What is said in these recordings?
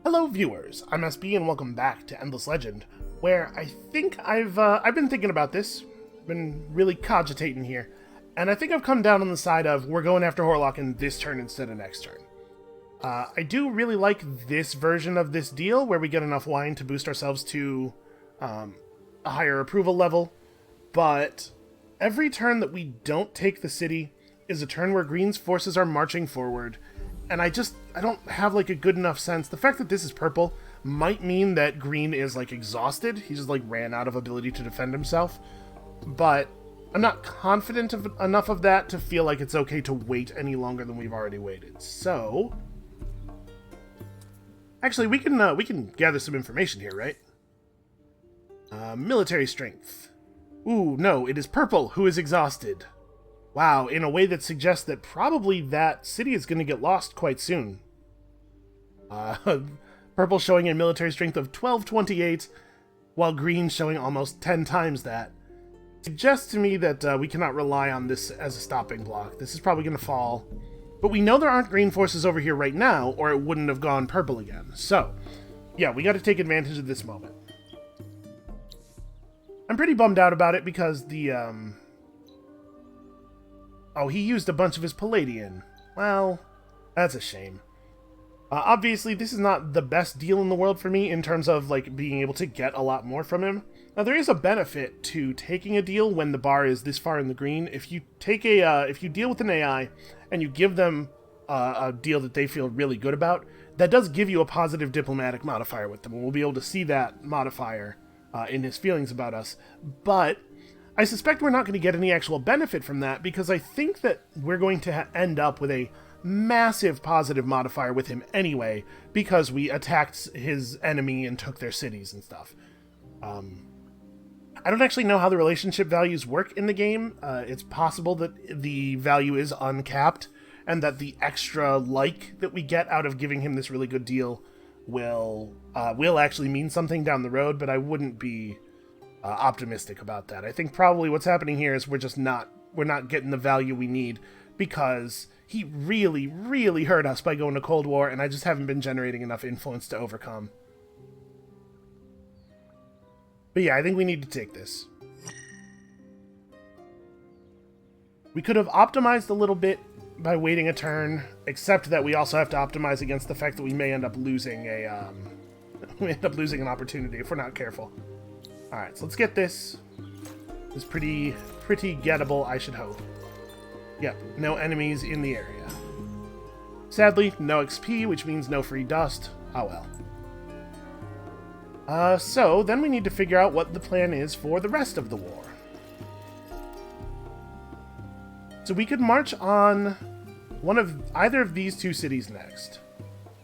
Hello viewers, I'm SB and welcome back to Endless Legend, where I think I've been thinking about this, been really cogitating here, and I think I've come down on the side of we're going after Horlocken this turn instead of next turn. I do really like this version of this deal, where we get enough wine to boost ourselves to a higher approval level, but every turn that we don't take the city is a turn where Green's forces are marching forward, and I don't have, like, a good enough sense. The fact that this is purple might mean that Green is, like, exhausted. He just, like, ran out of ability to defend himself. But I'm not confident enough of that to feel like it's okay to wait any longer than we've already waited. So, actually, we can gather some information here, right? Military strength. Ooh, no, it is purple who is exhausted. Wow, in a way that suggests that probably that city is going to get lost quite soon. Purple showing a military strength of 1228, while green showing almost 10 times that. Suggests to me that we cannot rely on this as a stopping block. This is probably going to fall. But we know there aren't green forces over here right now, or it wouldn't have gone purple again. So, yeah, we got to take advantage of this moment. I'm pretty bummed out about it because the, Oh, he used a bunch of his Palladian. Well, that's a shame. Obviously, this is not the best deal in the world for me in terms of, like, being able to get a lot more from him. Now, there is a benefit to taking a deal when the bar is this far in the green. If you take if you deal with an AI and you give them a deal that they feel really good about, that does give you a positive diplomatic modifier with them. And we'll be able to see that modifier in his feelings about us. But I suspect we're not going to get any actual benefit from that, because I think that we're going to end up with a massive positive modifier with him anyway, because we attacked his enemy and took their cities and stuff. I don't actually know how the relationship values work in the game. It's possible that the value is uncapped, and that the extra like that we get out of giving him this really good deal will actually mean something down the road, but I wouldn't be optimistic about that. I think probably what's happening here is we're not getting the value we need because he really, really hurt us by going to Cold War, and I just haven't been generating enough influence to overcome. But yeah, I think we need to take this. We could have optimized a little bit by waiting a turn, except that we also have to optimize against the fact that we may end up losing an opportunity if we're not careful. Alright, so let's get this. It's pretty gettable, I should hope. Yep, no enemies in the area. Sadly, no XP, which means no free dust. Oh well. So, then we need to figure out what the plan is for the rest of the war. So we could march on either of these two cities next.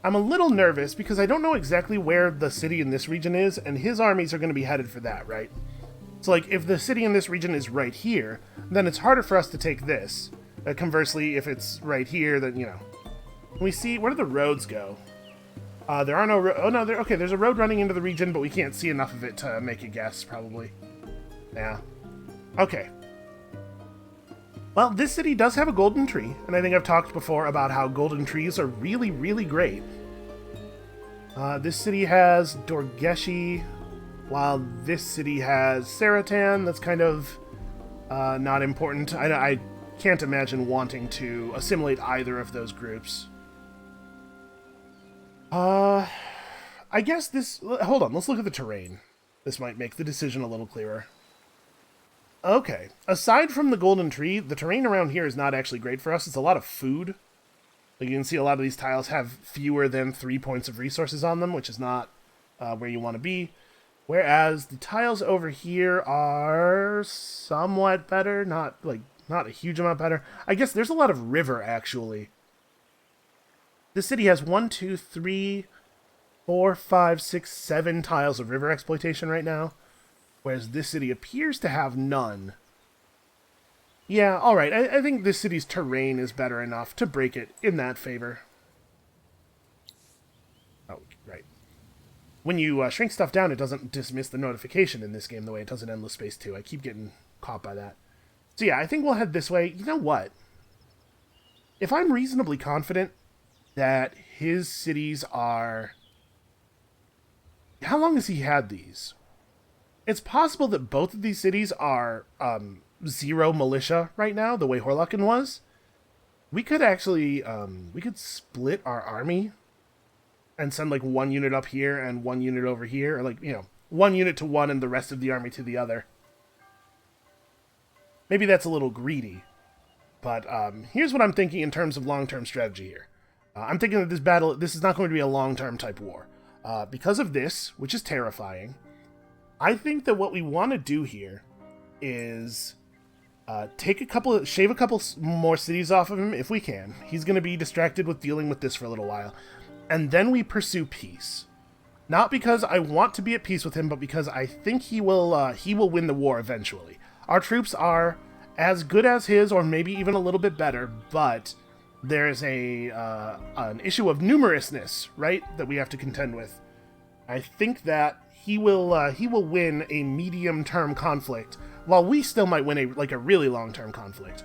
I'm a little nervous because I don't know exactly where the city in this region is, and his armies are going to be headed for that, right? So, like, if the city in this region is right here, then it's harder for us to take this. Conversely, if it's right here, then, you know. Can we see, where do the roads go? There are no oh no, okay, there's a road running into the region, but we can't see enough of it to make a guess, probably. Yeah. Okay. Well, this city does have a golden tree, and I think I've talked before about how golden trees are really, really great. This city has Dorgeshi, while this city has Saratan. That's kind of not important. I can't imagine wanting to assimilate either of those groups. I guess this... Hold on, let's look at the terrain. This might make the decision a little clearer. Okay, aside from the golden tree, the terrain around here is not actually great for us. It's a lot of food. Like, you can see a lot of these tiles have fewer than 3 points of resources on them, which is not where you want to be. Whereas the tiles over here are somewhat better, not a huge amount better. I guess there's a lot of river, actually. This city has 1, 2, 3, 4, 5, 6, 7 tiles of river exploitation right now. Whereas this city appears to have none. Yeah, alright, I think this city's terrain is better enough to break it in that favor. Oh, right. When you shrink stuff down, it doesn't dismiss the notification in this game the way it does in Endless Space 2. I keep getting caught by that. So yeah, I think we'll head this way. You know what? If I'm reasonably confident that his cities are How long has he had these? It's possible that both of these cities are zero militia right now, the way Horlocken was. We could actually, we could split our army and send like one unit up here and one unit over here, or like, one unit to one and the rest of the army to the other. Maybe that's a little greedy, but here's what I'm thinking in terms of long-term strategy here. I'm thinking that this is not going to be a long-term type war. Because of this, which is terrifying, I think that what we want to do here is shave a couple more cities off of him if we can. He's going to be distracted with dealing with this for a little while. And then we pursue peace. Not because I want to be at peace with him, but because I think he will win the war eventually. Our troops are as good as his, or maybe even a little bit better, but there's an issue of numerousness, right, that we have to contend with. I think that he will win a medium-term conflict, while we still might win a really long-term conflict.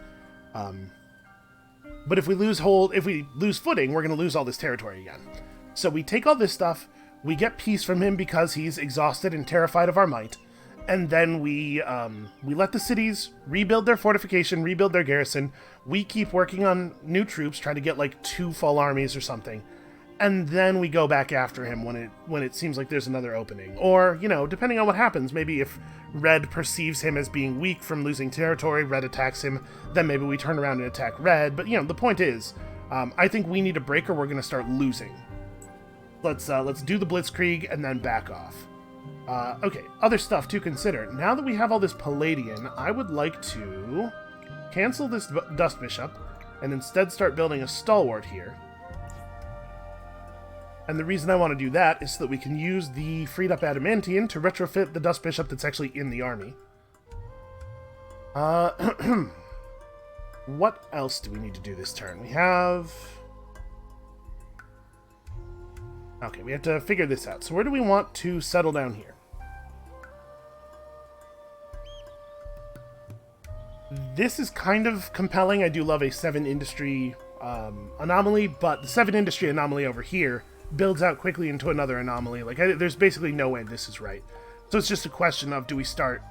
But if we lose footing, we're going to lose all this territory again. So we take all this stuff, we get peace from him because he's exhausted and terrified of our might, and then we let the cities rebuild their fortification, rebuild their garrison. We keep working on new troops, try to get like 2 full armies or something, and then we go back after him when it seems like there's another opening. Or, depending on what happens, maybe if Red perceives him as being weak from losing territory, Red attacks him, then maybe we turn around and attack Red. But, the point is, I think we need a break or we're going to start losing. Let's do the Blitzkrieg and then back off. Okay, other stuff to consider. Now that we have all this Palladian, I would like to cancel this Dust Bishop and instead start building a Stalwart here. And the reason I want to do that is so that we can use the freed up Adamantian to retrofit the Dust Bishop that's actually in the army. What else do we need to do this turn? We have... Okay, we have to figure this out. So where do we want to settle down here? This is kind of compelling. I do love a 7 industry anomaly, but the 7 industry anomaly over here builds out quickly into another anomaly. There's basically no way this is right. So it's just a question of, do we start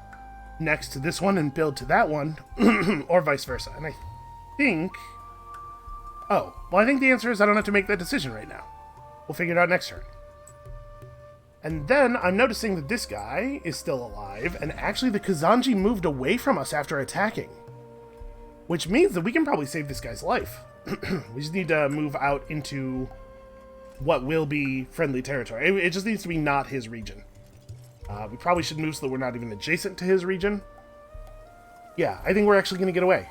next to this one and build to that one, or vice versa? And I think... Oh, well, I think the answer is I don't have to make that decision right now. We'll figure it out next turn. And then I'm noticing that this guy is still alive, and actually the Kazanji moved away from us after attacking. Which means that we can probably save this guy's life. We just need to move out into what will be friendly territory. It just needs to be not his region. We probably should move so that we're not even adjacent to his region. Yeah, I think we're actually going to get away.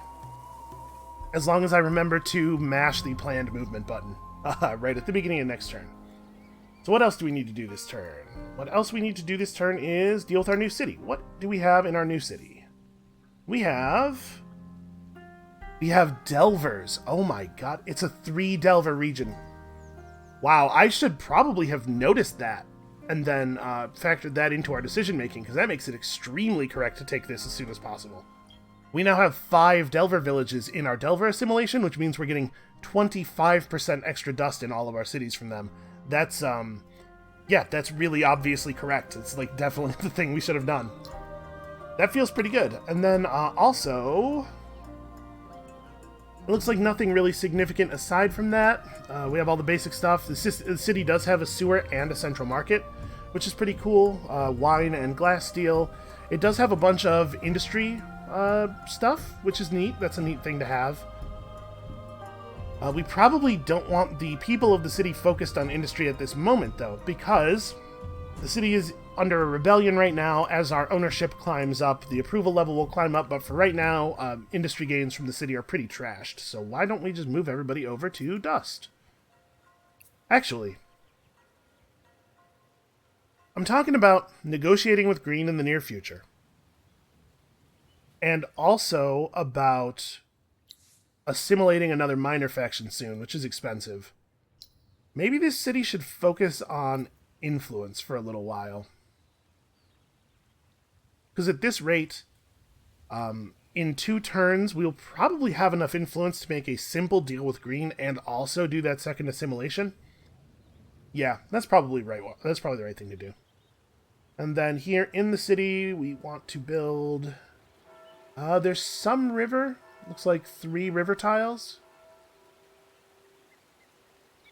As long as I remember to mash the planned movement button right at the beginning of next turn. So what else do we need to do this turn? What else we need to do this turn is deal with our new city. What do we have in our new city? We have Delvers. Oh my god, it's a 3 Delver region. Wow, I should probably have noticed that and then factored that into our decision making, because that makes it extremely correct to take this as soon as possible. We now have 5 Delver villages in our Delver assimilation, which means we're getting 25% extra dust in all of our cities from them. That's, yeah, that's really obviously correct. It's, like, definitely the thing we should have done. That feels pretty good. And then, also... It looks like nothing really significant aside from that. We have all the basic stuff. The city does have a sewer and a central market, which is pretty cool. Wine and glass steel. It does have a bunch of industry stuff, which is neat. That's a neat thing to have. We probably don't want the people of the city focused on industry at this moment, though, because the city is under a rebellion right now. As our ownership climbs up, the approval level will climb up, but for right now, industry gains from the city are pretty trashed. So why don't we just move everybody over to Dust? Actually, I'm talking about negotiating with Green in the near future. And also about assimilating another minor faction soon, which is expensive. Maybe this city should focus on influence for a little while. Because at this rate, in 2 turns, we'll probably have enough influence to make a simple deal with Green and also do that second assimilation. Yeah, that's probably right. That's probably the right thing to do. And then here in the city, we want to build... there's some river. Looks like 3 river tiles.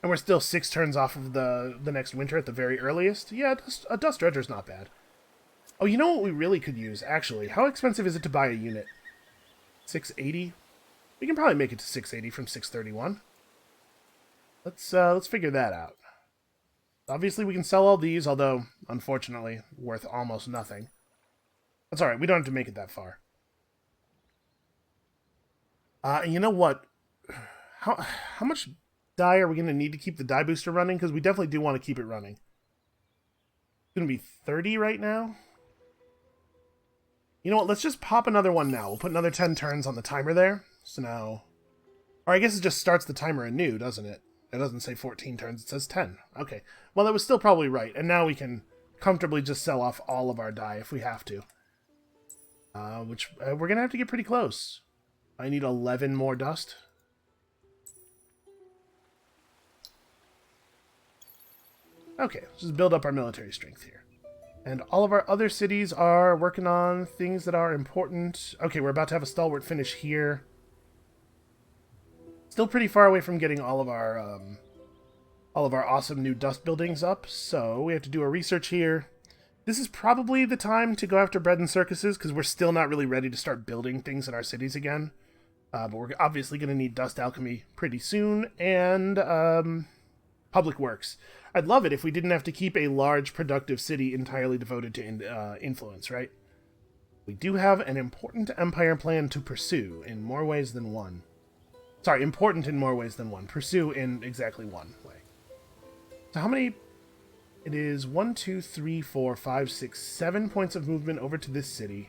And we're still 6 turns off of the next winter at the very earliest. Yeah, a dust dredger's not bad. Oh, you know what we really could use, actually? How expensive is it to buy a unit? 680? We can probably make it to 680 from 631. Let's figure that out. Obviously, we can sell all these, although, unfortunately, worth almost nothing. That's alright, we don't have to make it that far. And you know what? How much dye are we going to need to keep the dye booster running? Because we definitely do want to keep it running. It's going to be 30 right now. You know what? Let's just pop another one now. We'll put another 10 turns on the timer there. So now... Or I guess it just starts the timer anew, doesn't it? It doesn't say 14 turns, it says 10. Okay. Well, that was still probably right. And now we can comfortably just sell off all of our dye if we have to. Which we're going to have to get pretty close. I need 11 more dust. Okay, let's just build up our military strength here. And all of our other cities are working on things that are important. Okay, we're about to have a stalwart finish here. Still pretty far away from getting all of our awesome new dust buildings up, so we have to do our research here. This is probably the time to go after bread and circuses, because we're still not really ready to start building things in our cities again. But we're obviously going to need dust alchemy pretty soon, and public works. I'd love it if we didn't have to keep a large, productive city entirely devoted to influence, right? We do have an important empire plan to pursue in more ways than one. Sorry, important in more ways than one. Pursue in exactly one way. So how many... It is 1, 2, 3, 4, 5, 6, 7 points of movement over to this city.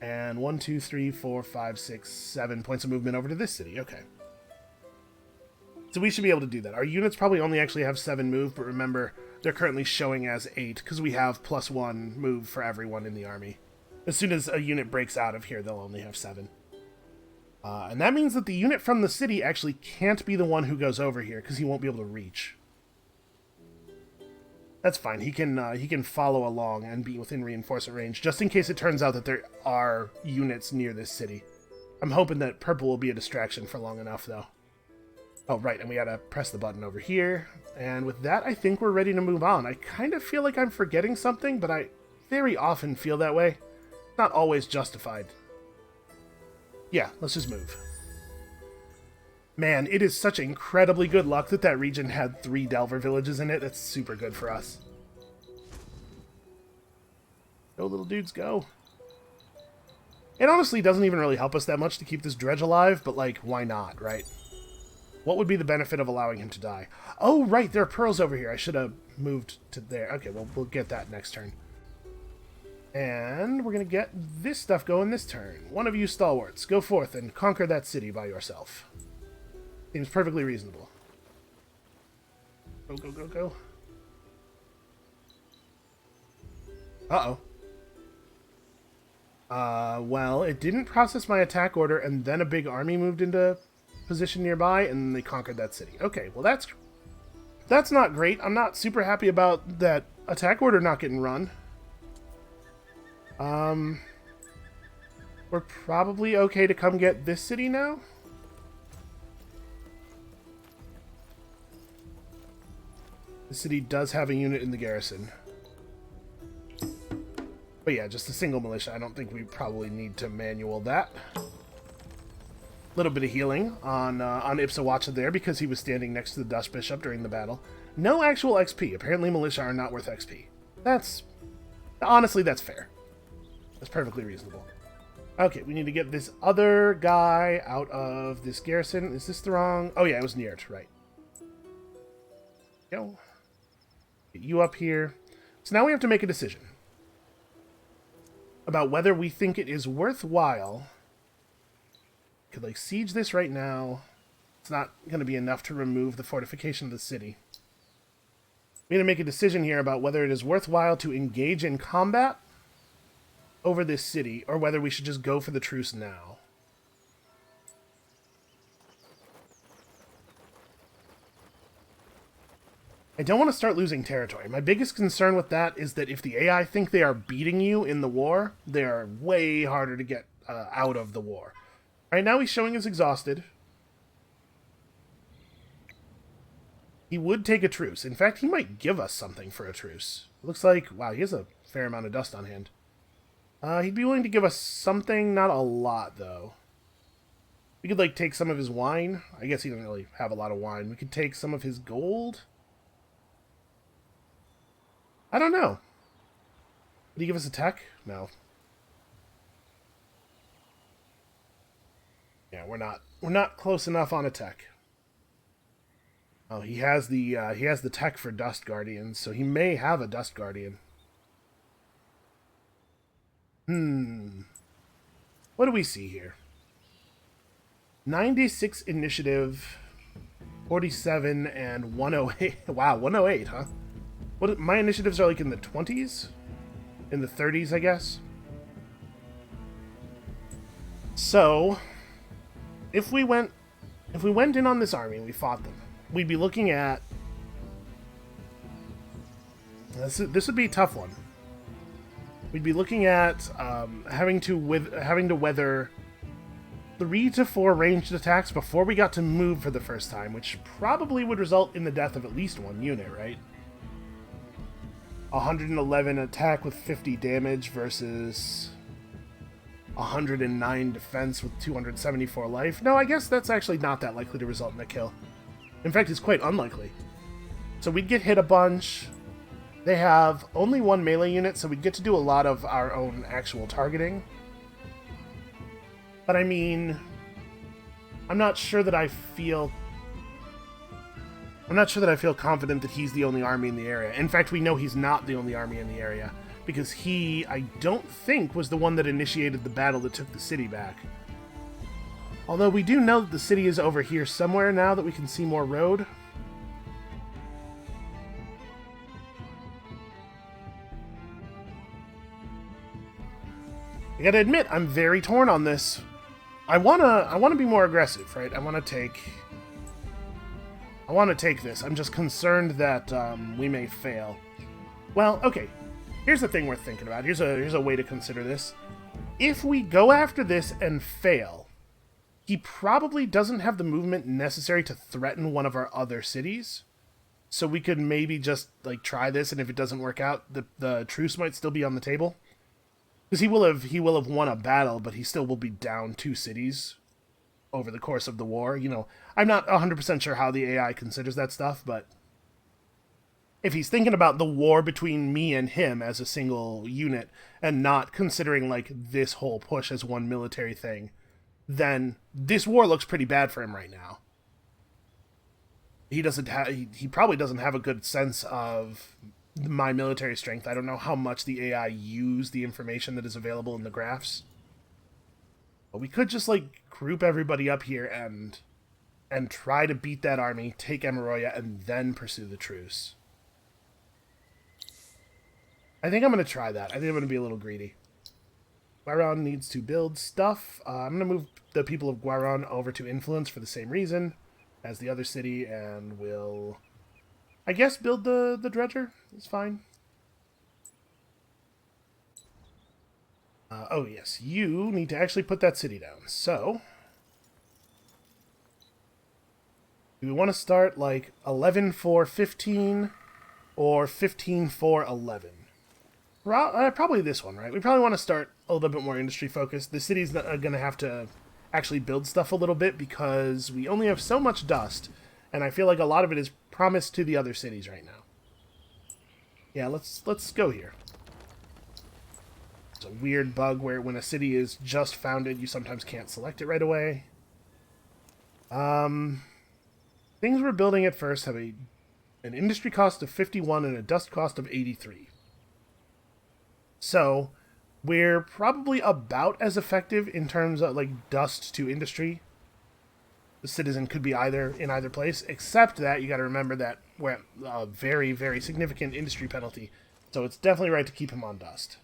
And 1, 2, 3, 4, 5, 6, 7 points of movement over to this city. Okay. So we should be able to do that. Our units probably only actually have 7 move, but remember, they're currently showing as 8, because we have +1 move for everyone in the army. As soon as a unit breaks out of here, they'll only have 7. And that means that the unit from the city actually can't be the one who goes over here, because he won't be able to reach. That's fine. He can follow along and be within reinforcement range, just in case it turns out that there are units near this city. I'm hoping that purple will be a distraction for long enough, though. Oh, right, and we gotta press the button over here. And with that, I think we're ready to move on. I kind of feel like I'm forgetting something, but I very often feel that way. Not always justified. Yeah, let's just move. Man, it is such incredibly good luck that that region had 3 Delver villages in it. That's super good for us. Go, little dudes, go. It honestly doesn't even really help us that much to keep this dredge alive, but, like, why not, right? What would be the benefit of allowing him to die? Oh, right, there are pearls over here. I should have moved to there. Okay, well, we'll get that next turn. And we're going to get this stuff going this turn. One of you stalwarts, go forth and conquer that city by yourself. Seems perfectly reasonable. Go, go, go, go. Uh-oh. Well, it didn't process my attack order, and then a big army moved into position nearby, and they conquered that city. Okay, well that's not great. I'm not super happy about that attack order not getting run. We're probably okay to come get this city now. The city does have a unit in the garrison. But yeah, just a single militia. I don't think we probably need to manual that. Little bit of healing on Ipsawatcha there because he was standing next to the Dust Bishop during the battle. No actual XP. Apparently militia are not worth XP. Honestly, that's fair. That's perfectly reasonable. Okay, we need to get this other guy out of this garrison. Is this the wrong... Oh yeah, it was near it, right. Go. Get you up here. So now we have to make a decision about whether we think it is worthwhile. Could, like, siege this right now. It's not going to be enough to remove the fortification of the city. We need to make a decision here about whether it is worthwhile to engage in combat over this city, or whether we should just go for the truce now. I don't want to start losing territory. My biggest concern with that is that if the AI think they are beating you in the war, they are way harder to get out of the war. Right now he's showing us exhausted. He would take a truce. In fact, he might give us something for a truce. It looks like, wow, he has a fair amount of dust on hand. He'd be willing to give us something, not a lot, though. We could, like, take some of his wine. I guess he doesn't really have a lot of wine. We could take some of his gold. I don't know. Did he give us a tech? No. Yeah, we're not close enough on a tech. Oh, he has the tech for Dust Guardians, so he may have a Dust Guardian. What do we see here? 96 initiative, 47 and 108. Wow, 108, huh? What my initiatives are like in the 20s? In the 30s, I guess. So, if we went in on this army and we fought them, we'd be looking at this would be a tough one. We'd be looking at having to weather 3 to 4 ranged attacks before we got to move for the first time, which probably would result in the death of at least one unit, right? 111 attack with 50 damage versus 109 defense with 274 life. No, I guess that's actually not that likely to result in a kill. In fact, it's quite unlikely. So we'd get hit a bunch. They have only 1 melee unit, so we'd get to do a lot of our own actual targeting. But I mean, I'm not sure that I feel confident that he's the only army in the area. In fact, we know he's not the only army in the area, because he, I don't think, was the one that initiated the battle that took the city back. Although we do know that the city is over here somewhere now that we can see more road. I gotta admit, I'm very torn on this. I wanna be more aggressive, right? I wanna take this. I'm just concerned that we may fail. Well, okay. Here's the thing worth thinking about. Here's a way to consider this. If we go after this and fail, he probably doesn't have the movement necessary to threaten one of our other cities. So we could maybe just like try this, and if it doesn't work out, the truce might still be on the table. Because he will have won a battle, but he still will be down 2 cities over the course of the war. You know, I'm not 100% sure how the AI considers that stuff, but if he's thinking about the war between me and him as a single unit and not considering like this whole push as one military thing, then this war looks pretty bad for him right now. He probably doesn't have a good sense of my military strength. I don't know how much the AI used the information that is available in the graphs. But we could just like group everybody up here and try to beat that army, take Emiroya, and then pursue the truce. I think I'm going to try that. I think I'm going to be a little greedy. Guaron needs to build stuff. I'm going to move the people of Guaron over to influence for the same reason as the other city, and we'll, I guess, build the dredger. It's fine. Oh, yes. You need to actually put that city down. So, do we want to start like 11-4-15 or 15-4-11? Probably this one, right? We probably want to start a little bit more industry focused. The city's going to have to actually build stuff a little bit because we only have so much dust, and I feel like a lot of it is promised to the other cities right now. Yeah, let's go here. It's a weird bug where when a city is just founded, you sometimes can't select it right away. Things we're building at first have an industry cost of 51 and a dust cost of 83. So, we're probably about as effective in terms of like dust to industry. The citizen could be in either place, except that you got to remember that we're at a very, very significant industry penalty. So it's definitely right to keep him on dust.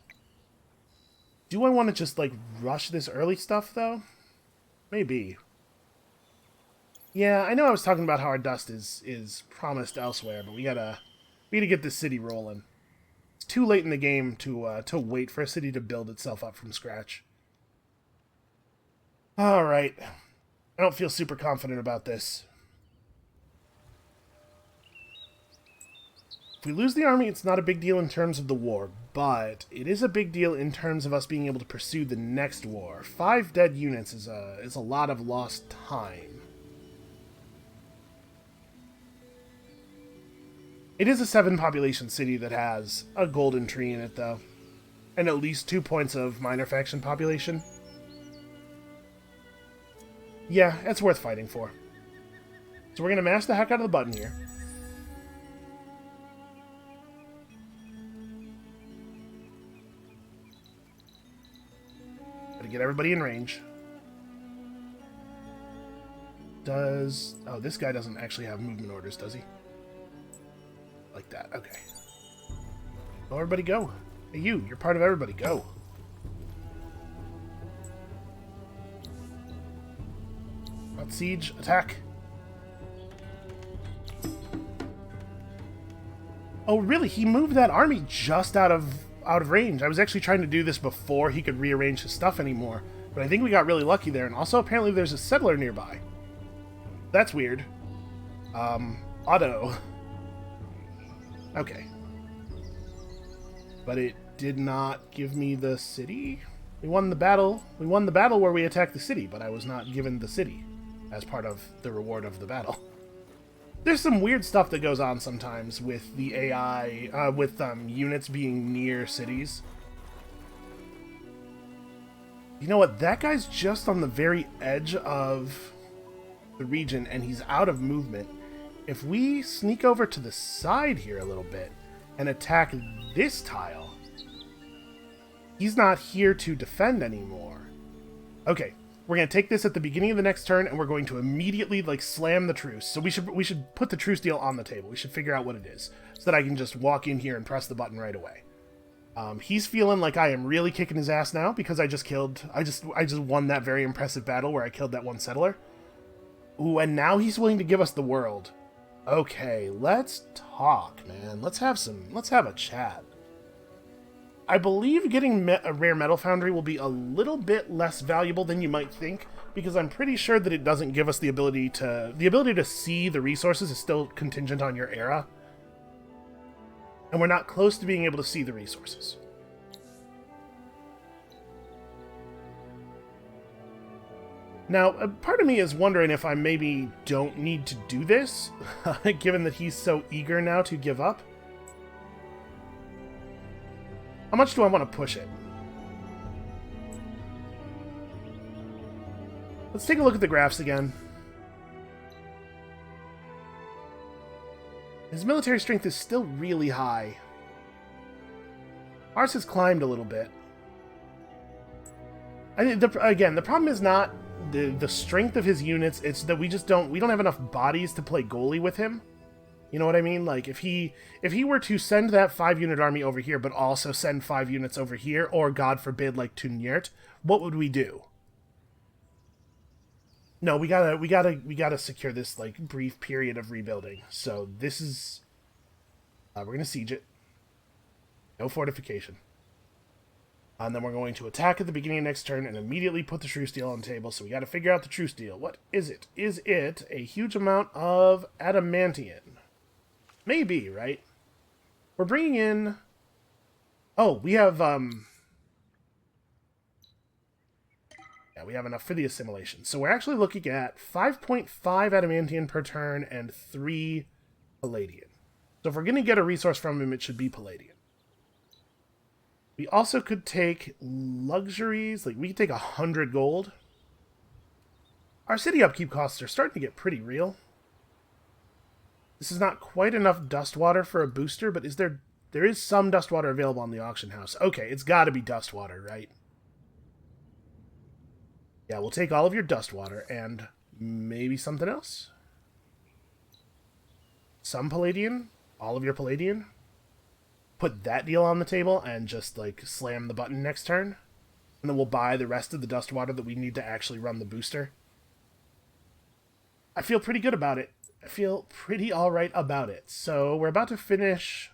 Do I want to just like rush this early stuff though? Maybe. Yeah, I know I was talking about how our dust is promised elsewhere, but we gotta get this city rolling. It's too late in the game to wait for a city to build itself up from scratch. All right, I don't feel super confident about this. If we lose the army, it's not a big deal in terms of the war, but it is a big deal in terms of us being able to pursue the next war. 5 dead units is a lot of lost time. It is a 7 population city that has a golden tree in it, though, and at least 2 points of minor faction population. Yeah, it's worth fighting for. So we're going to mash the heck out of the button here. Gotta get everybody in range. Oh, this guy doesn't actually have movement orders, does he? Like that, okay. Well, everybody go. Hey, you're part of everybody, go. Not siege, attack. Oh, really? He moved that army just out of range. I was actually trying to do this before he could rearrange his stuff anymore, but I think we got really lucky there. And also, apparently, there's a settler nearby. That's weird. Auto. Okay. But it did not give me the city? We won the battle. We won the battle where we attacked the city, but I was not given the city as part of the reward of the battle. There's some weird stuff that goes on sometimes with the AI, with units being near cities. You know what? That guy's just on the very edge of the region, and he's out of movement. If we sneak over to the side here a little bit and attack this tile, he's not here to defend anymore. Okay, we're going to take this at the beginning of the next turn, and we're going to immediately, like, slam the truce. So we should put the truce deal on the table. We should figure out what it is, so that I can just walk in here and press the button right away. He's feeling like I am really kicking his ass now, because I just won that very impressive battle where I killed that one settler. Ooh, and now he's willing to give us the world. Okay, let's talk, man. Let's have a chat. I believe getting a rare metal foundry will be a little bit less valuable than you might think, because I'm pretty sure that it doesn't give us the ability to see the resources is still contingent on your era. And we're not close to being able to see the resources. Now, part of me is wondering if I maybe don't need to do this, given that he's so eager now to give up. How much do I want to push it? Let's take a look at the graphs again. His military strength is still really high. Ours has climbed a little bit. Again, the problem is not the strength of his units, it's that we don't have enough bodies to play goalie with him. You know what I mean? Like, if he were to send that 5-unit army over here, but also send 5 units over here, or God forbid, like, to Nyert, what would we do? No, we gotta secure this, like, brief period of rebuilding. So this is, we're gonna siege it. No fortification. And then we're going to attack at the beginning of next turn and immediately put the truce deal on the table. So we got to figure out the truce deal. What is it? Is it a huge amount of adamantium? Maybe, right? We're bringing in... Oh, we have... Yeah, we have enough for the assimilation. So we're actually looking at 5.5 adamantium per turn and 3 palladium. So if we're going to get a resource from him, it should be palladium. We also could take luxuries. Like, we could take 100 gold. Our city upkeep costs are starting to get pretty real. This is not quite enough dust water for a booster, but there is some dust water available on the auction house. Okay, it's got to be dust water, right? Yeah, we'll take all of your dust water and maybe something else. Some palladium, all of your palladium. Put that deal on the table and just, like, slam the button next turn. And then we'll buy the rest of the dust water that we need to actually run the booster. I feel pretty good about it. I feel pretty alright about it. So we're about to finish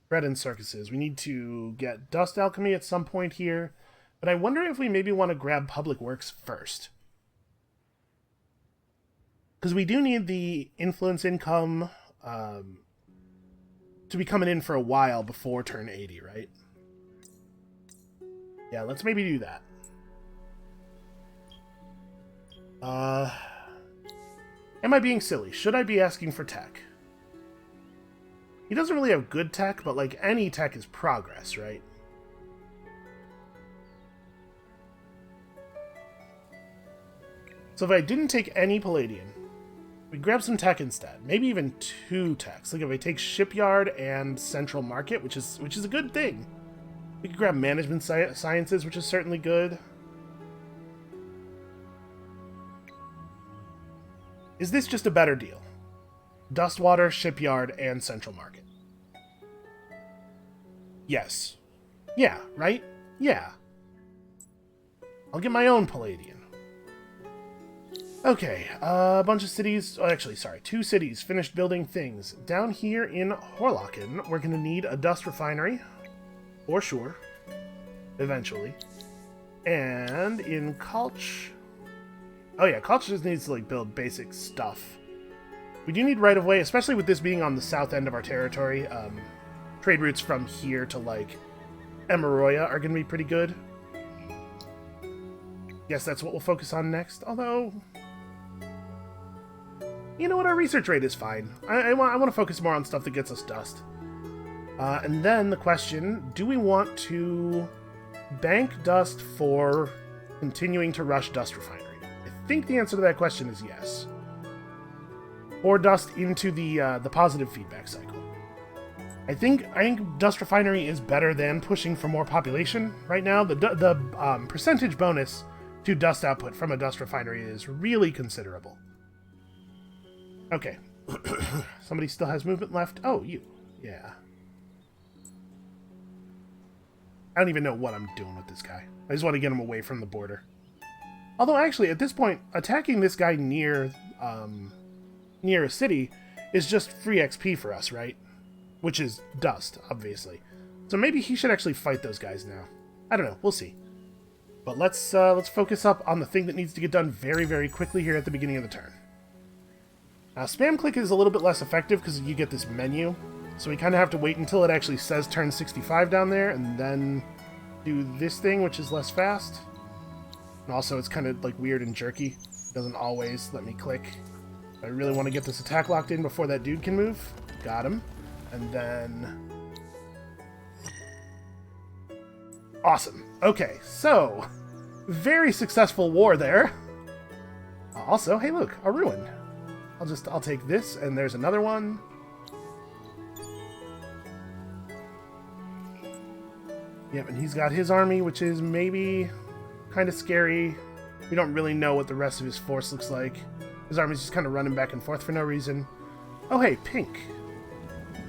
Bread and Circuses. We need to get Dust Alchemy at some point here, but I wonder if we maybe want to grab Public Works first. Because we do need the influence income to be coming in for a while before turn 80, right? Yeah, let's maybe do that. Am I being silly? Should I be asking for tech? He doesn't really have good tech, but like any tech is progress, right? So if I didn't take any Palladian, we grab some tech instead. Maybe even 2 techs. Like if I take Shipyard and Central Market, which is a good thing. We could grab Management Sciences, which is certainly good. Is this just a better deal? Dustwater, Shipyard, and Central Market. Yes. Yeah, right? Yeah. I'll get my own Palladian. Okay, a bunch of cities... Oh, actually, sorry. 2 cities finished building things. Down here in Horlocken, we're going to need a dust refinery. For sure. Eventually. And in Kalch... Oh yeah, Kalch just needs to like build basic stuff. We do need right-of-way, especially with this being on the south end of our territory. Trade routes from here to like Emaroya are going to be pretty good. Guess that's what we'll focus on next. Although, you know what, our research rate is fine. I want to focus more on stuff that gets us dust. And then the question, do we want to bank dust for continuing to rush Dust Refinery? I think the answer to that question is yes. Or dust into the positive feedback cycle. I think Dust Refinery is better than pushing for more population right now. The percentage bonus to dust output from a Dust Refinery is really considerable. Okay. Somebody still has movement left. Oh, you. Yeah. I don't even know what I'm doing with this guy. I just want to get him away from the border. Although, actually, at this point, attacking this guy near a city is just free XP for us, right? Which is dust, obviously. So maybe he should actually fight those guys now. I don't know. We'll see. But let's focus up on the thing that needs to get done very, very quickly here at the beginning of the turn. Now, spam click is a little bit less effective because you get this menu. So we kind of have to wait until it actually says turn 65 down there, and then do this thing, which is less fast. And also, it's kind of like weird and jerky. It doesn't always let me click. I really want to get this attack locked in before that dude can move. Got him. And then... Awesome. Okay, so... Very successful war there. Also, hey look, a ruin. I'll take this, and there's another one. Yep, and he's got his army, which is maybe kind of scary. We don't really know what the rest of his force looks like. His army's just kind of running back and forth for no reason. Oh, hey, pink.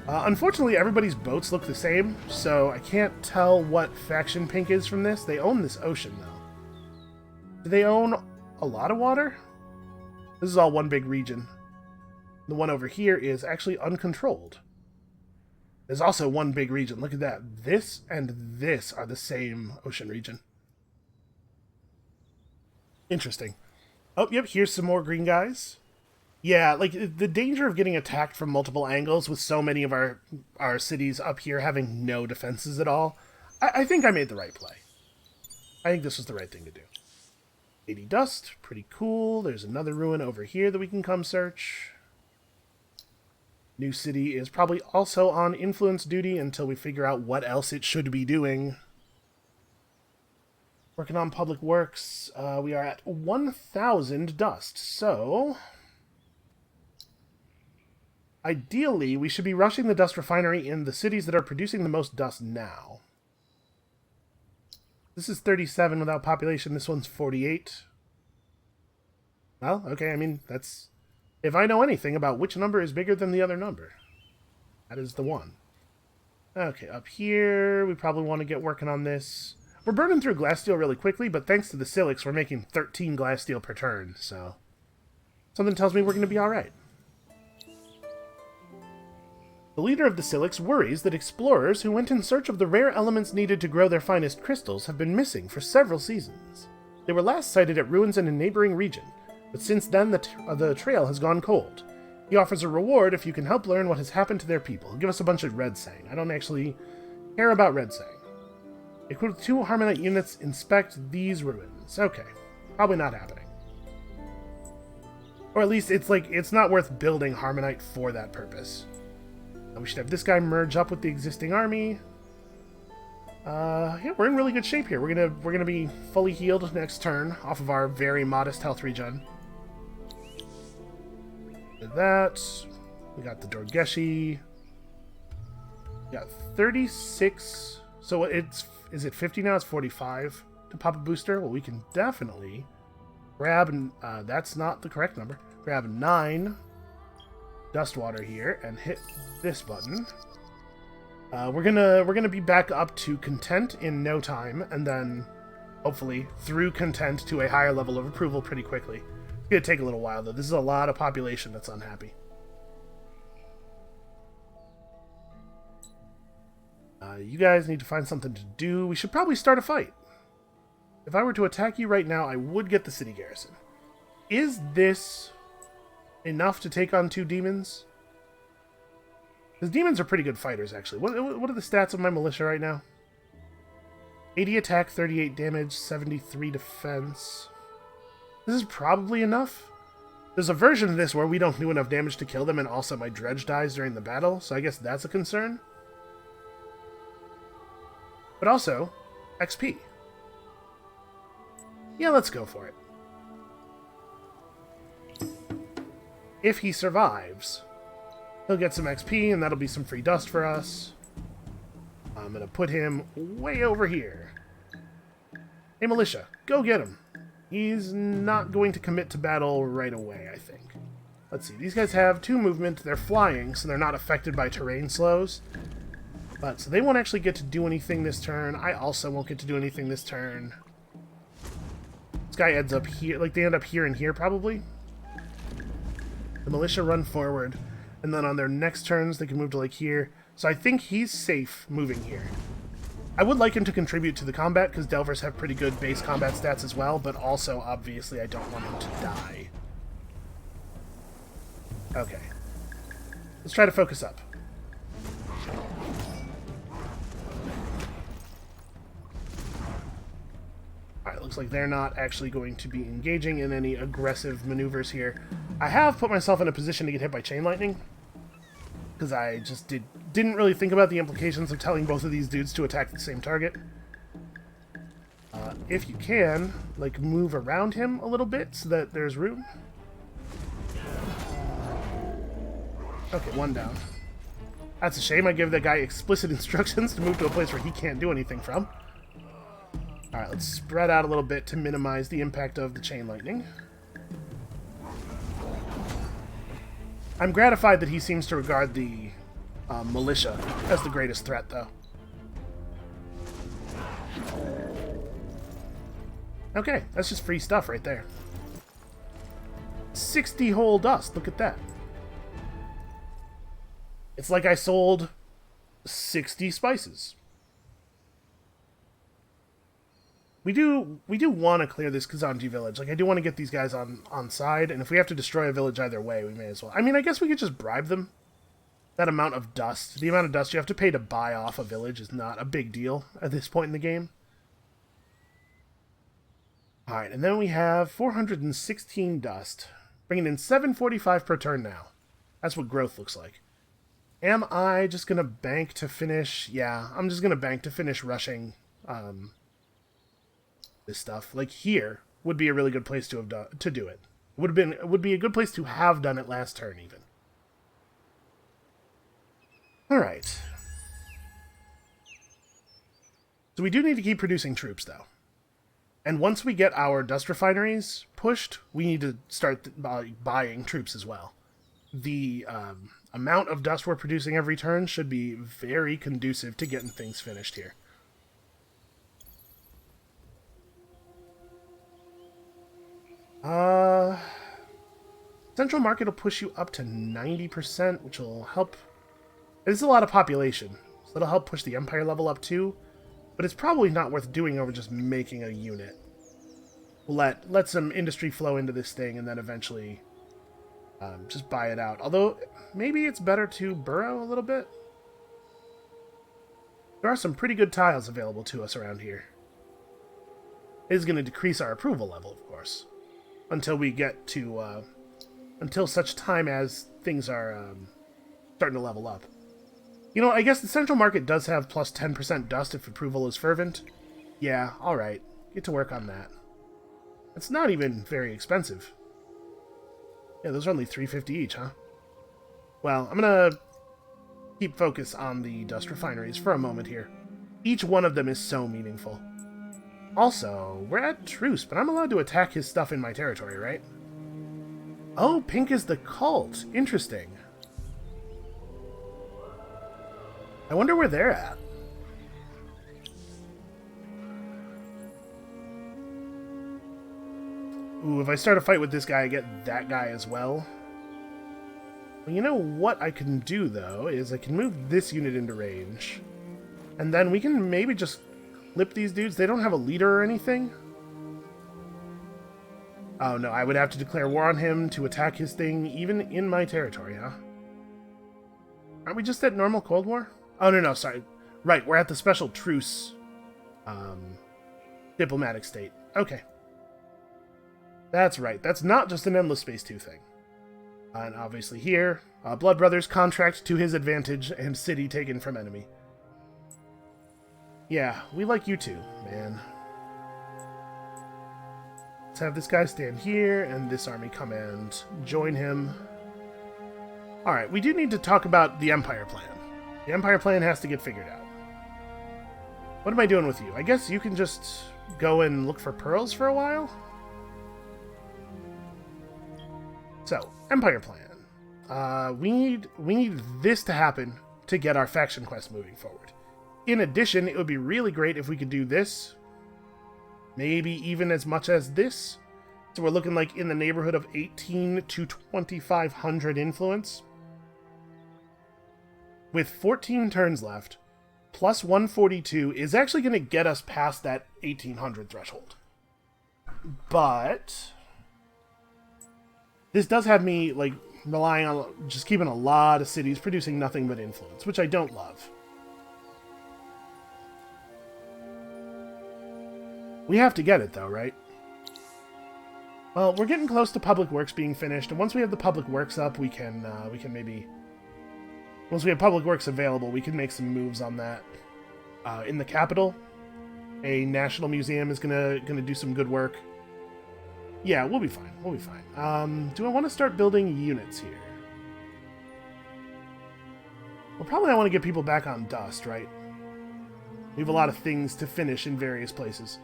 Unfortunately, everybody's boats look the same, so I can't tell what faction pink is from this. They own this ocean, though. Do they own a lot of water? This is all one big region. The one over here is actually uncontrolled. There's also one big region. Look at that. This and this are the same ocean region. Interesting. Oh, yep, here's some more green guys. Yeah, like, the danger of getting attacked from multiple angles with so many of our cities up here having no defenses at all, I think I made the right play. I think this was the right thing to do. 80 dust, pretty cool. There's another ruin over here that we can come search. New city is probably also on influence duty until we figure out what else it should be doing. Working on public works. We are at 1,000 dust, so... Ideally, we should be rushing the dust refinery in the cities that are producing the most dust now. This is 37 without population. This one's 48. Well, okay, I mean, that's... If I know anything about which number is bigger than the other number, that is the one. Okay, up here, we probably want to get working on this. We're burning through glass steel really quickly, but thanks to the Silix, we're making 13 glass steel per turn, so Something tells me we're going to be alright. The leader of the Silix worries that explorers who went in search of the rare elements needed to grow their finest crystals have been missing for several seasons. They were last sighted at ruins in a neighboring region, but since then the trail has gone cold. He offers a reward if you can help learn what has happened to their people. He'll give us a bunch of red sang. I don't actually care about red sang. Equip 2 Harmonite units, inspect these ruins. Okay, probably not happening. Or at least it's not worth building Harmonite for that purpose. We should have this guy merge up with the existing army. Yeah, we're in really good shape here. We're gonna be fully healed next turn off of our very modest health regen. With that, we got the Dorgeshi. We got 36. So is it 50 now? It's 45 to pop a booster. Well, we can definitely grab, and that's not the correct number. Grab 9 dust water here and hit this button. We're gonna be back up to content in no time, and then hopefully through content to a higher level of approval pretty quickly. It's gonna take a little while though. This is a lot of population that's unhappy. You guys need to find something to do. We should probably start a fight. If I were to attack you right now, I would get the city garrison. Is this enough to take on 2 demons? Because demons are pretty good fighters, actually. What are the stats of my militia right now? 80 attack, 38 damage, 73 defense. This is probably enough. There's a version of this where we don't do enough damage to kill them, and also my dredge dies during the battle, so I guess that's a concern. But also, XP. Yeah, let's go for it. If he survives, he'll get some XP, and that'll be some free dust for us. I'm going to put him way over here. Hey, militia, go get him. He's not going to commit to battle right away, I think. Let's see, these guys have 2 movement. They're flying, so they're not affected by terrain slows. But, so they won't actually get to do anything this turn. I also won't get to do anything this turn. This guy ends up here, like they end up here and here, probably. The militia run forward, and then on their next turns, they can move to, like, here. So I think he's safe moving here. I would like him to contribute to the combat, because Delvers have pretty good base combat stats as well, but also, obviously, I don't want him to die. Okay. Let's try to focus up. Alright, looks like they're not actually going to be engaging in any aggressive maneuvers here. I have put myself in a position to get hit by chain lightning, because I just didn't really think about the implications of telling both of these dudes to attack the same target. If you can, like, move around him a little bit so that there's room. Okay, 1 down. That's a shame. I gave that guy explicit instructions to move to a place where he can't do anything from. Alright, let's spread out a little bit to minimize the impact of the chain lightning. I'm gratified that he seems to regard the militia as the greatest threat, though. Okay, that's just free stuff right there. 60 whole dust, look at that. It's like I sold 60 spices. We do want to clear this Kazanji village. Like, I do want to get these guys on side, and if we have to destroy a village either way, we may as well. I mean, I guess we could just bribe them. That amount of dust, the amount of dust you have to pay to buy off a village is not a big deal at this point in the game. Alright, and then we have 416 dust, bringing in 745 per turn now. That's what growth looks like. Am I just going to bank to finish? Yeah, I'm just going to bank to finish rushing this stuff. Like, here would be a really good place to do it. Would be a good place to have done it last turn, even. Alright. So we do need to keep producing troops, though. And once we get our dust refineries pushed, we need to start buying troops as well. The amount of dust we're producing every turn should be very conducive to getting things finished here. Central Market will push you up to 90%, which will help. It's a lot of population, so it'll help push the Empire level up too, but it's probably not worth doing over just making a unit. We'll let some industry flow into this thing and then eventually just buy it out. Although, maybe it's better to burrow a little bit. There are some pretty good tiles available to us around here. It is going to decrease our approval level, of course, until we get to, until such time as things are starting to level up. You know, I guess the Central Market does have plus 10% dust if approval is fervent. Yeah, alright. Get to work on that. It's not even very expensive. Yeah, those are only $3.50 each, huh? Well, I'm gonna keep focus on the dust refineries for a moment here. Each one of them is so meaningful. Also, we're at truce, but I'm allowed to attack his stuff in my territory, right? Oh, pink is the cult. Interesting. I wonder where they're at. Ooh, if I start a fight with this guy, I get that guy as well. Well, you know what I can do, though, is I can move this unit into range. And then we can maybe just clip these dudes. They don't have a leader or anything. Oh, no, I would have to declare war on him to attack his thing, even in my territory, huh? Aren't we just at normal Cold War? Oh, no, sorry. Right, we're at the special truce diplomatic state. Okay. That's right. That's not just an Endless Space 2 thing. And obviously here, Blood Brothers contract to his advantage and city taken from enemy. Yeah, we like you too, man. Let's have this guy stand here and this army come and join him. Alright, we do need to talk about the Empire plan. The Empire plan has to get figured out. What am I doing with you? I guess you can just go and look for pearls for a while? So, Empire plan. We need this to happen to get our faction quest moving forward. In addition, it would be really great if we could do this. Maybe even as much as this. So we're looking like in the neighborhood of 18 to 2,500 influence. With 14 turns left, plus 142 is actually going to get us past that 1,800 threshold. But this does have me, like, relying on just keeping a lot of cities producing nothing but influence, which I don't love. We have to get it, though, right? Well, we're getting close to Public Works being finished, and once we have the Public Works up, we can maybe... Once we have Public Works available, we can make some moves on that. In the capital, a national museum is gonna do some good work. Yeah, we'll be fine. We'll be fine. Do I want to start building units here? Well, probably I want to get people back on dust, right? We have a lot of things to finish in various places.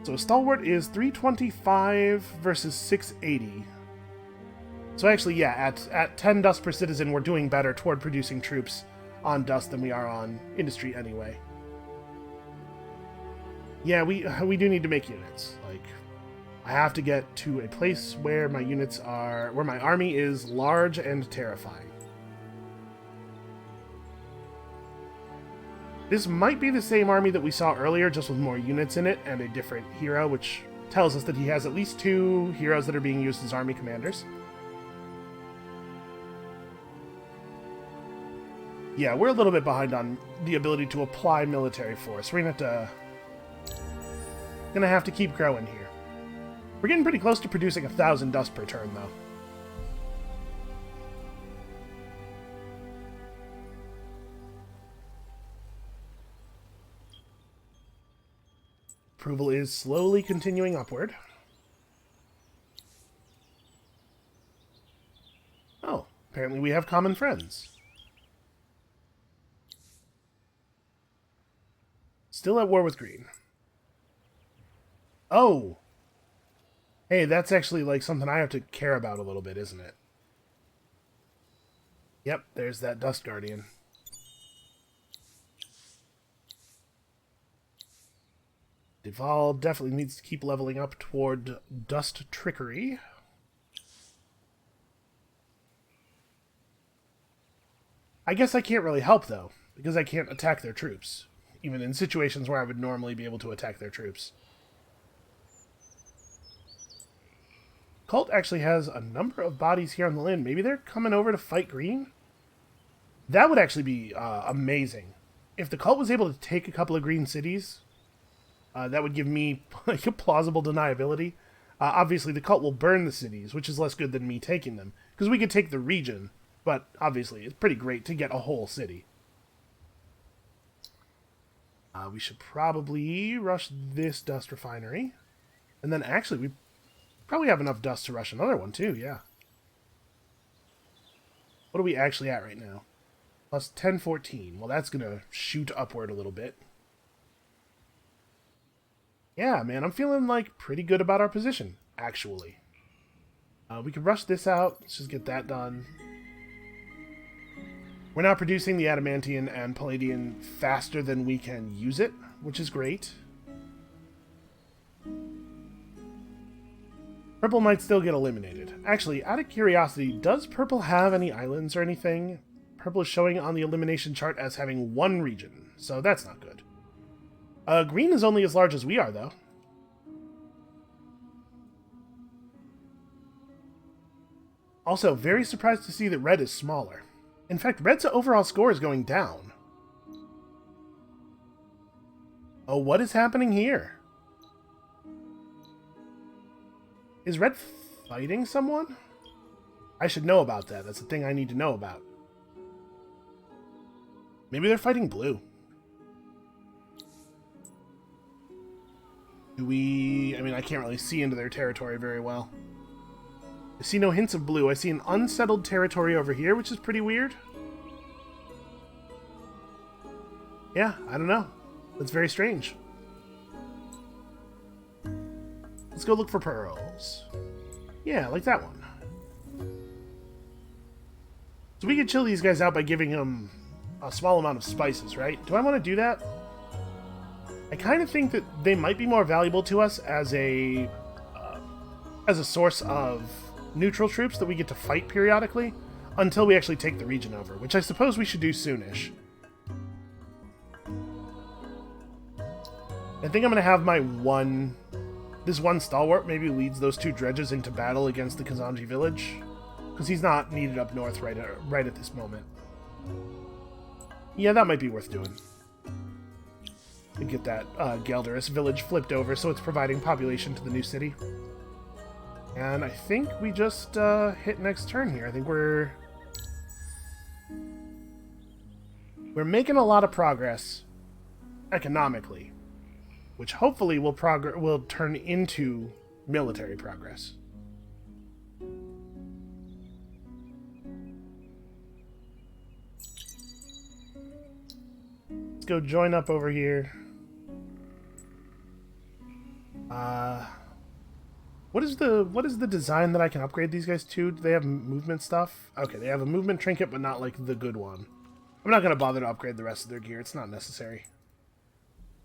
So a stalwart is 325 versus 680. So actually, yeah, at 10 dust per citizen, we're doing better toward producing troops on dust than we are on industry anyway. Yeah, we do need to make units. Like, I have to get to a place where my units are, where my army is large and terrifying. This might be the same army that we saw earlier, just with more units in it and a different hero, which tells us that he has at least 2 heroes that are being used as army commanders. Yeah, we're a little bit behind on the ability to apply military force. We're gonna have to keep growing here. We're getting pretty close to producing 1,000 dust per turn, though. Approval is slowly continuing upward. Oh, apparently we have common friends. Still at war with Green. Oh! Hey, that's actually like something I have to care about a little bit, isn't it? Yep, there's that Dust Guardian. Duval definitely needs to keep leveling up toward Dust Trickery. I guess I can't really help, though, because I can't attack their troops, even in situations where I would normally be able to attack their troops. Cult actually has a number of bodies here on the land. Maybe they're coming over to fight green? That would actually be amazing. If the cult was able to take a couple of green cities, that would give me like a plausible deniability. Obviously, the cult will burn the cities, which is less good than me taking them, because we could take the region, but obviously it's pretty great to get a whole city. We should probably rush this dust refinery. And then actually, we probably have enough dust to rush another one too, yeah. What are we actually at right now? Plus 1014. Well, that's going to shoot upward a little bit. Yeah, man, I'm feeling like pretty good about our position, actually. We can rush this out. Let's just get that done. We're now producing the Adamantian and Palladian faster than we can use it, which is great. Purple might still get eliminated. Actually, out of curiosity, does Purple have any islands or anything? Purple is showing on the elimination chart as having one region, so that's not good. Green is only as large as we are, though. Also, very surprised to see that red is smaller. In fact, red's overall score is going down. Oh, what is happening here? Is red fighting someone? I should know about that. That's the thing I need to know about. Maybe they're fighting blue. I mean, I can't really see into their territory very well. I see no hints of blue. I see an unsettled territory over here, which is pretty weird. Yeah, I don't know. That's very strange. Let's go look for pearls. Yeah, like that one. So we can chill these guys out by giving them a small amount of spices, right? Do I want to do that? I kind of think that they might be more valuable to us as a source of neutral troops that we get to fight periodically until we actually take the region over, which I suppose we should do soonish. I think I'm going to have this one stalwart maybe leads those two dredges into battle against the Kazanji village, because he's not needed up north right at this moment. Yeah, that might be worth doing. And get that Galderus village flipped over so it's providing population to the new city. And I think we just hit next turn here. I think we're making a lot of progress economically, which hopefully will turn into military progress. Let's go join up over here. What is the design that I can upgrade these guys to? Do they have movement stuff? Okay, they have a movement trinket, but not like the good one. I'm not going to bother to upgrade the rest of their gear. It's not necessary.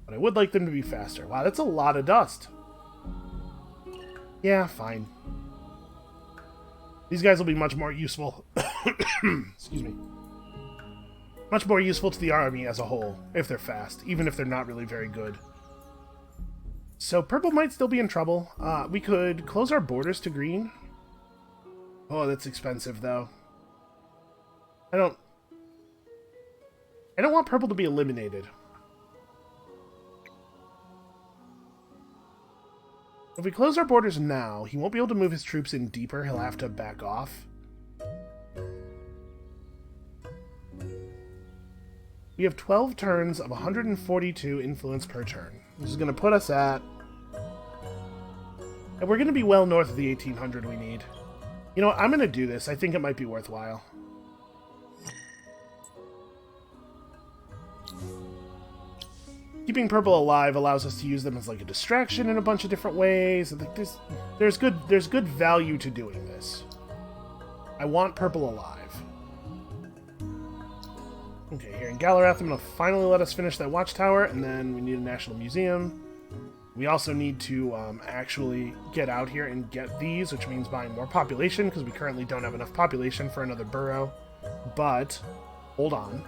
But I would like them to be faster. Wow, that's a lot of dust. Yeah, fine. These guys will be much more useful. Excuse me. Much more useful to the army as a whole, if they're fast, even if they're not really very good. So purple might still be in trouble. We could close our borders to green. Oh, that's expensive, though. I don't want purple to be eliminated. If we close our borders now, he won't be able to move his troops in deeper. He'll have to back off. We have 12 turns of 142 influence per turn. This is going to put us at... And we're going to be well north of the 1800 we need. You know what? I'm going to do this. I think it might be worthwhile. Keeping purple alive allows us to use them as like a distraction in a bunch of different ways. I think there's good value to doing this. I want purple alive. Okay, here in Galarath, I'm going to finally let us finish that watchtower, and then we need a national museum. We also need to actually get out here and get these, which means buying more population, because we currently don't have enough population for another borough. But, hold on.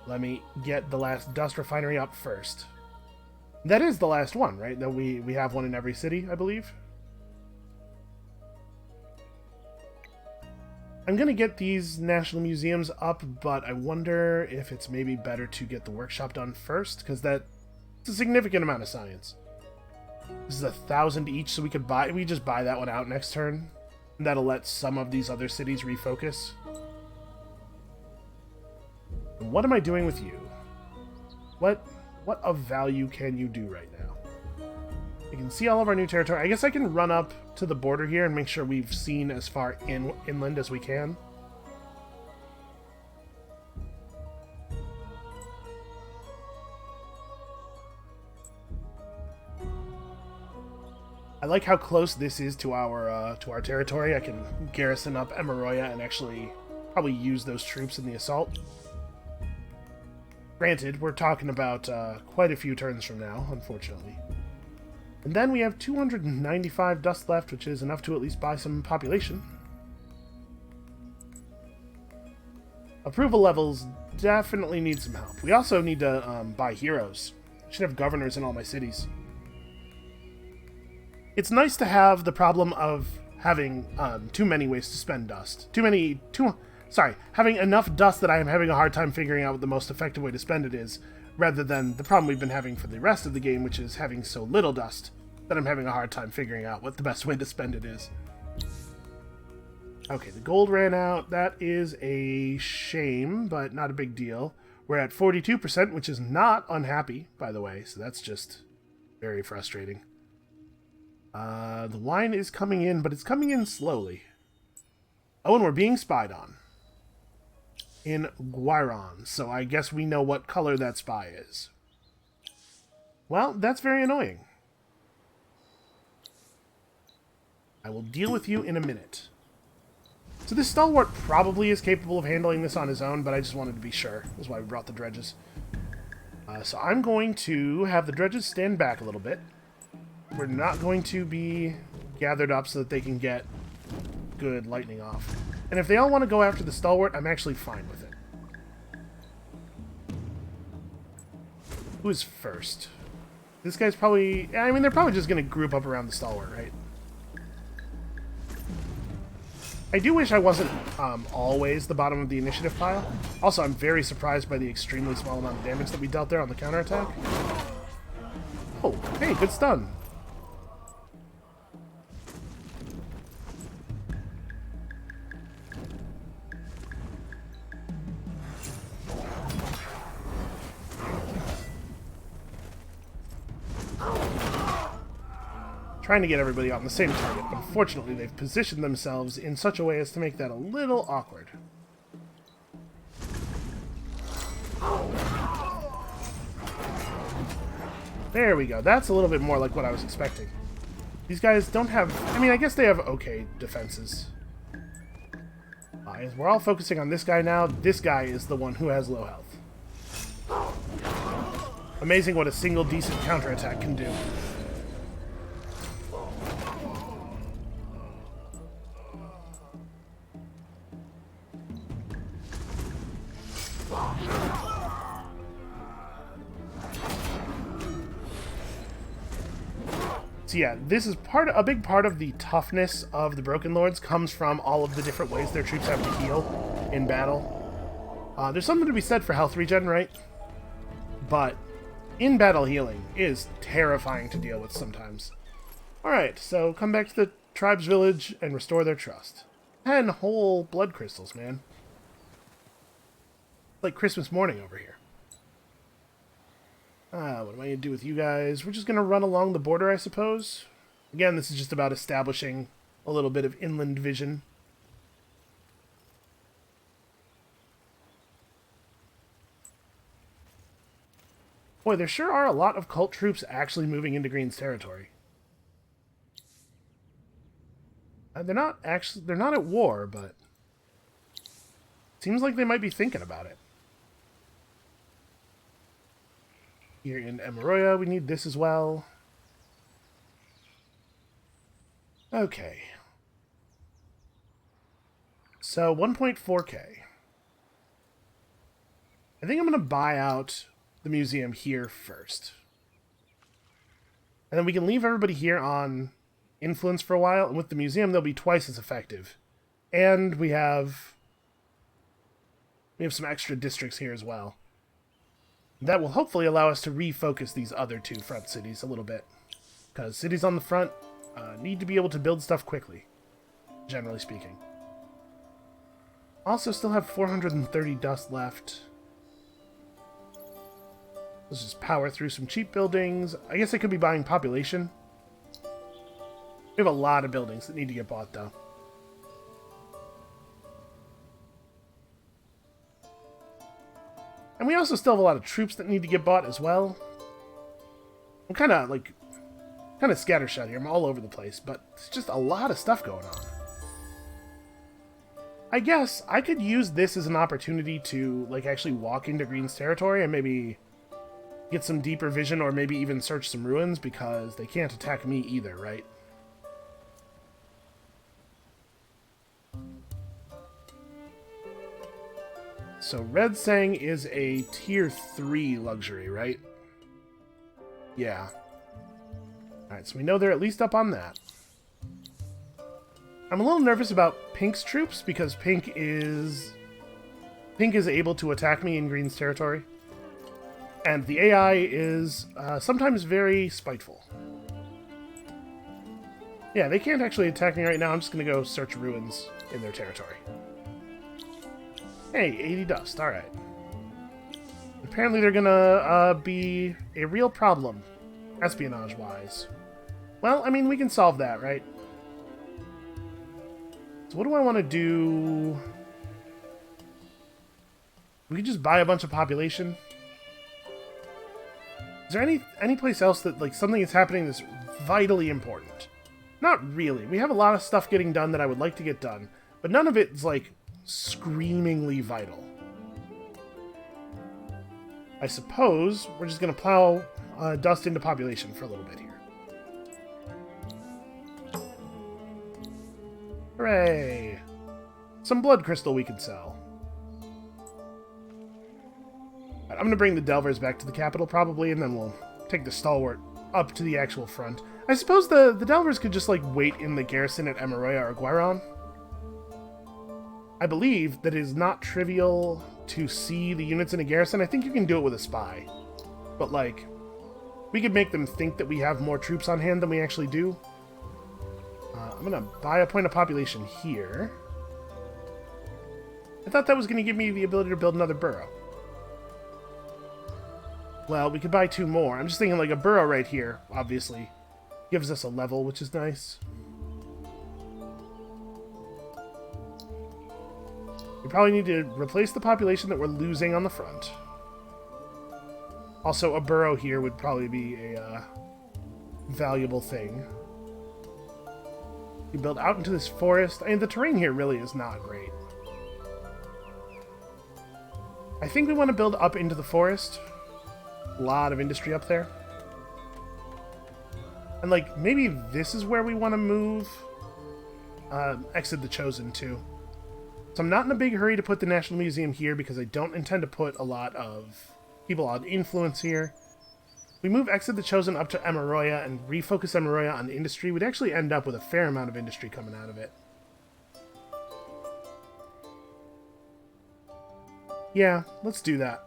Let me get the last dust refinery up first. That is the last one, right? That we have one in every city, I believe. I'm going to get these national museums up, but I wonder if it's maybe better to get the workshop done first, because that's a significant amount of science. This is 1,000 each, so we just buy that one out next turn. And that'll let some of these other cities refocus. And what am I doing with you? What of value can you do right now? You can see all of our new territory. I guess I can run up to the border here and make sure we've seen as far inland as we can. I like how close this is to our territory. I can garrison up Emiroya and actually probably use those troops in the assault. Granted, we're talking about quite a few turns from now, unfortunately. And then we have 295 dust left, which is enough to at least buy some population. Approval levels definitely need some help. We also need to buy heroes. I should have governors in all my cities. It's nice to have the problem of having too many ways to spend dust. Having enough dust that I am having a hard time figuring out what the most effective way to spend it is, rather than the problem we've been having for the rest of the game, which is having so little dust that I'm having a hard time figuring out what the best way to spend it is. Okay, the gold ran out. That is a shame, but not a big deal. We're at 42%, which is not unhappy, by the way, so that's just very frustrating. The wine is coming in, but it's coming in slowly. Oh, and we're being spied on. In Guiron, so I guess we know what color that spy is. Well, that's very annoying. I will deal with you in a minute. So this stalwart probably is capable of handling this on his own, but I just wanted to be sure. That's why we brought the dredges. So I'm going to have the dredges stand back a little bit. We're not going to be gathered up so that they can get good lightning off. And if they all want to go after the stalwart, I'm actually fine with it. Who is first? This guy's probably... I mean, they're probably just going to group up around the stalwart, right? I do wish I wasn't always the bottom of the initiative pile. Also, I'm very surprised by the extremely small amount of damage that we dealt there on the counterattack. Oh, hey, good stun. Trying to get everybody on the same target. Unfortunately, they've positioned themselves in such a way as to make that a little awkward. There we go. That's a little bit more like what I was expecting. These guys don't have... I mean, I guess they have okay defenses. We're all focusing on this guy now. This guy is the one who has low health. Amazing what a single decent counterattack can do. So yeah, this is a big part of the toughness of the Broken Lords comes from all of the different ways their troops have to heal in battle. There's something to be said for health regen, right? But in-battle healing is terrifying to deal with sometimes. Alright, so come back to the tribe's village and restore their trust. 10 whole blood crystals, man. Like Christmas morning over here. What am I going to do with you guys? We're just going to run along the border, I suppose. Again, this is just about establishing a little bit of inland vision. Boy, there sure are a lot of cult troops actually moving into Green's territory. They're not at war, but seems like they might be thinking about it. Here in Emiroya, we need this as well. Okay. So 1.4K. I think I'm going to buy out the museum here first. And then we can leave everybody here on influence for a while, and with the museum they'll be twice as effective. And we have some extra districts here as well. That will hopefully allow us to refocus these other two front cities a little bit. Because cities on the front need to be able to build stuff quickly, generally speaking. Also still have 430 dust left. Let's just power through some cheap buildings. I guess I could be buying population. We have a lot of buildings that need to get bought, though. And we also still have a lot of troops that need to get bought as well. I'm kind of scattershot here. I'm all over the place, but it's just a lot of stuff going on. I guess I could use this as an opportunity to actually walk into Green's territory and maybe get some deeper vision, or maybe even search some ruins, because they can't attack me either, right? So Red Sang is a tier 3 luxury, right? Yeah. Alright, so we know they're at least up on that. I'm a little nervous about Pink's troops, because Pink is able to attack me in Green's territory. And the AI is sometimes very spiteful. Yeah, they can't actually attack me right now. I'm just going to go search ruins in their territory. Hey, 80 dust. Alright. Apparently they're going to be a real problem, espionage-wise. Well, I mean, we can solve that, right? So what do I want to do? We could just buy a bunch of population. Is there any place else that, something is happening that's vitally important? Not really. We have a lot of stuff getting done that I would like to get done, but none of it's, screamingly vital. I suppose we're just going to plow dust into population for a little bit here. Hooray! Some blood crystal we can sell. I'm going to bring the Delvers back to the capital, probably, and then we'll take the Stalwart up to the actual front. I suppose the Delvers could just, wait in the garrison at Emiroya or Guiron. I believe that it is not trivial to see the units in a garrison. I think you can do it with a spy. But, we could make them think that we have more troops on hand than we actually do. I'm going to buy a point of population here. I thought that was going to give me the ability to build another borough. Well, we could buy 2 more. I'm just thinking a borough right here, obviously, gives us a level, which is nice. We probably need to replace the population that we're losing on the front. Also, a borough here would probably be a valuable thing. You build out into this forest. I mean, the terrain here really is not great. I think we want to build up into the forest. A lot of industry up there. And, maybe this is where we want to move Exit the Chosen, too. So I'm not in a big hurry to put the National Museum here, because I don't intend to put a lot of people on influence here. We move Exit the Chosen up to Emiroya and refocus Emiroya on industry. We'd actually end up with a fair amount of industry coming out of it. Yeah, let's do that.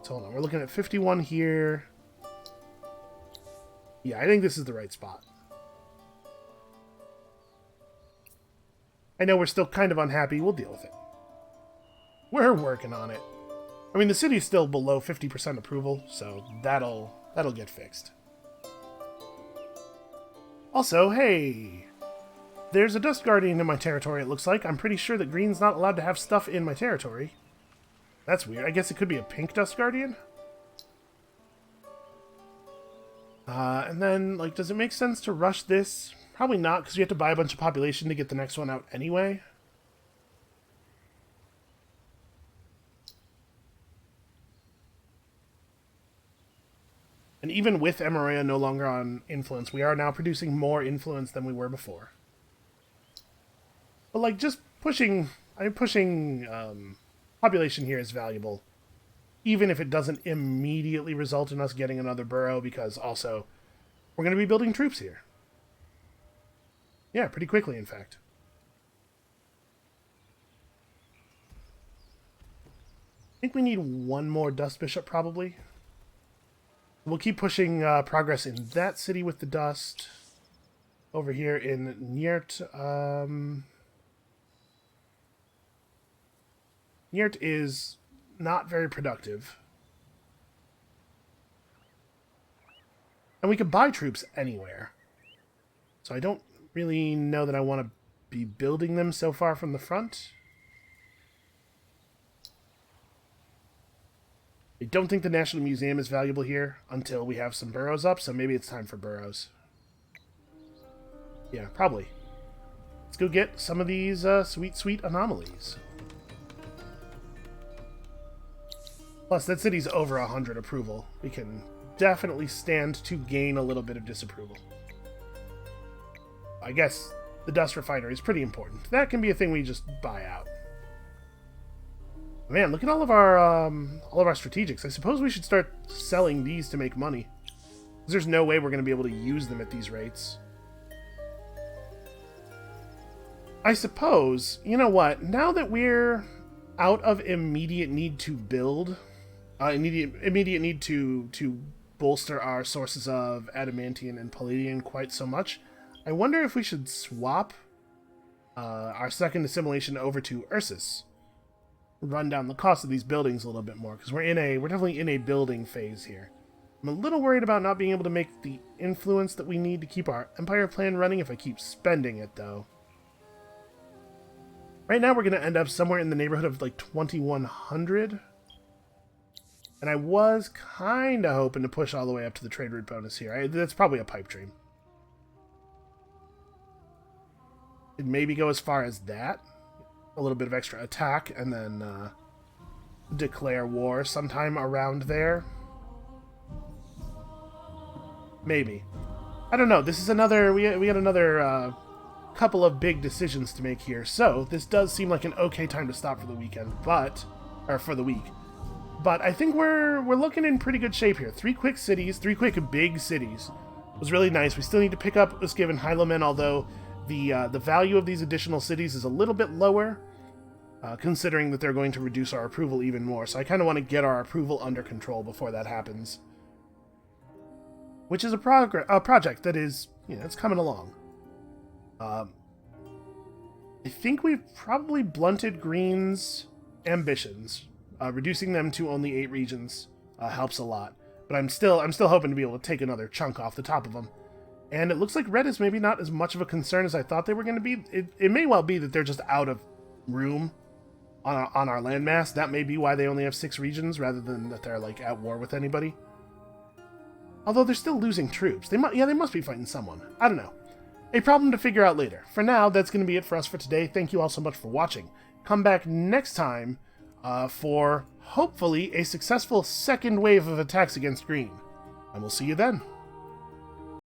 So hold on, we're looking at 51 here. Yeah, I think this is the right spot. I know we're still kind of unhappy. We'll deal with it. We're working on it. I mean, the city's still below 50% approval, so that'll get fixed. Also, hey! There's a Dust Guardian in my territory, it looks like. I'm pretty sure that Green's not allowed to have stuff in my territory. That's weird. I guess it could be a pink Dust Guardian? And then, does it make sense to rush this? Probably not, because you have to buy a bunch of population to get the next one out anyway. And even with Emorea no longer on influence, we are now producing more influence than we were before. But like just pushing population here is valuable, even if it doesn't immediately result in us getting another borough, because also we're going to be building troops here. Yeah, pretty quickly, in fact. I think we need one more Dust Bishop, probably. We'll keep pushing progress in that city with the Dust. Over here in Nyert. Nyert is not very productive. And we could buy troops anywhere. So I don't really know that I want to be building them so far from the front. I don't think the National Museum is valuable here until we have some boroughs up, so maybe it's time for boroughs. Yeah, probably. Let's go get some of these sweet, sweet anomalies. Plus, that city's over 100 approval. We can definitely stand to gain a little bit of disapproval. I guess the dust refinery is pretty important. That can be a thing we just buy out. Man, look at all of our strategics. I suppose we should start selling these to make money. Because there's no way we're going to be able to use them at these rates. I suppose, you know what? Now that we're out of immediate need to build, immediate need to bolster our sources of adamantium and palladium quite so much, I wonder if we should swap our second assimilation over to Ursus. Run down the cost of these buildings a little bit more, because we're definitely in a building phase here. I'm a little worried about not being able to make the influence that we need to keep our empire plan running if I keep spending it, though. Right now we're going to end up somewhere in the neighborhood of like 2100. And I was kind of hoping to push all the way up to the trade route bonus here. That's probably a pipe dream. It'd maybe go as far as that. A little bit of extra attack, and then declare war sometime around there. Maybe. I don't know. This is another... We got another couple of big decisions to make here. So, this does seem like an okay time to stop for the weekend, but... Or for the week. But I think we're looking in pretty good shape here. 3 quick cities, 3 quick big cities. It was really nice. We still need to pick up Uskiv and Hylomen, although the value of these additional cities is a little bit lower, considering that they're going to reduce our approval even more. So I kind of want to get our approval under control before that happens. Which is a project that is, it's coming along. I think we've probably blunted Green's ambitions. Reducing them to only 8 regions helps a lot. But I'm still hoping to be able to take another chunk off the top of them. And it looks like red is maybe not as much of a concern as I thought they were going to be. It may well be that they're just out of room on our landmass. That may be why they only have 6 regions, rather than that they're like at war with anybody. Although they're still losing troops. They must be fighting someone. I don't know. A problem to figure out later. For now, that's going to be it for us for today. Thank you all so much for watching. Come back next time for, hopefully, a successful second wave of attacks against green. And we'll see you then.